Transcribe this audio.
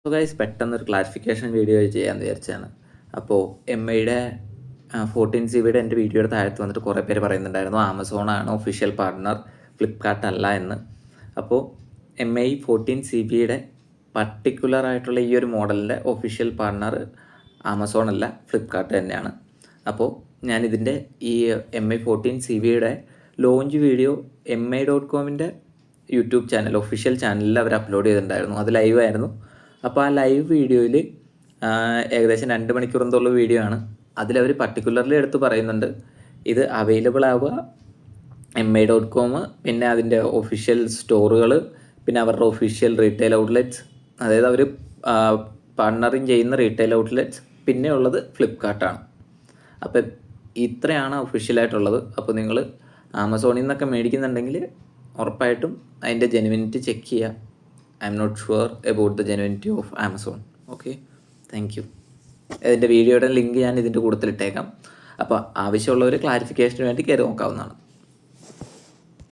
So guys, പെട്ടെന്നൊരു clarification video ചെയ്യാമെന്ന് വിചാരിച്ചാണ്. അപ്പോൾ MIയുടെ 14 GB എൻ്റെ വീഡിയോയുടെ താഴത്ത് വന്നിട്ട് കുറേ പേര് പറയുന്നുണ്ടായിരുന്നു ആമസോണാണ് ഒഫീഷ്യൽ പാർട്ട്ണർ, ഫ്ലിപ്കാർട്ട് അല്ല എന്ന്. അപ്പോൾ MI 14 GB പർട്ടിക്കുലർ ആയിട്ടുള്ള ഈ ഒരു മോഡലിൻ്റെ ഒഫീഷ്യൽ പാർട്ട്ണർ ആമസോൺ അല്ല, ഫ്ലിപ്കാർട്ട് തന്നെയാണ്. അപ്പോൾ ഞാനിതിൻ്റെ ഈ MI 14 GB ലോഞ്ച് വീഡിയോ mi.comൻ്റെ യൂട്യൂബ് ചാനൽ, ഒഫീഷ്യൽ ചാനലിൽ അവർ അപ്ലോഡ് ചെയ്തിട്ടുണ്ടായിരുന്നു. അത് ലൈവായിരുന്നു. അപ്പോൾ ആ ലൈവ് വീഡിയോയിൽ ഏകദേശം 2 മണിക്കൂറെന്നുള്ള വീഡിയോ ആണ്. അതിലവർ പർട്ടിക്കുലർലി എടുത്ത് പറയുന്നുണ്ട് ഇത് അവൈലബിൾ ആവുക mi.com, പിന്നെ അതിൻ്റെ ഒഫീഷ്യൽ സ്റ്റോറുകൾ, പിന്നെ അവരുടെ ഒഫീഷ്യൽ റീറ്റെയിൽ ഔട്ട്ലെറ്റ്സ്, അതായത് അവർ പാർട്ണറിങ് ചെയ്യുന്ന റീറ്റെയിൽ ഔട്ട്ലെറ്റ്സ്, പിന്നെ ഉള്ളത് ഫ്ലിപ്കാർട്ടാണ്. അപ്പം ഇത്രയാണ് ഒഫീഷ്യലായിട്ടുള്ളത്. അപ്പോൾ നിങ്ങൾ ആമസോണിൽ നിന്നൊക്കെ മേടിക്കുന്നുണ്ടെങ്കിൽ ഉറപ്പായിട്ടും അതിൻ്റെ ജെനുവിനിറ്റി ചെക്ക് ചെയ്യുക. I'm not sure about the genuinity of Amazon. Okay, thank you. ഇതിൻ്റെ വീഡിയോയുടെ ലിങ്ക് ഞാൻ ഇതിൻ്റെ കൂട്ടത്തിൽ ഇട്ടേക്കാം. അപ്പോൾ ആവശ്യമുള്ളവർ ക്ലാരിഫിക്കേഷന് വേണ്ടി കയറി നോക്കാവുന്നതാണ്.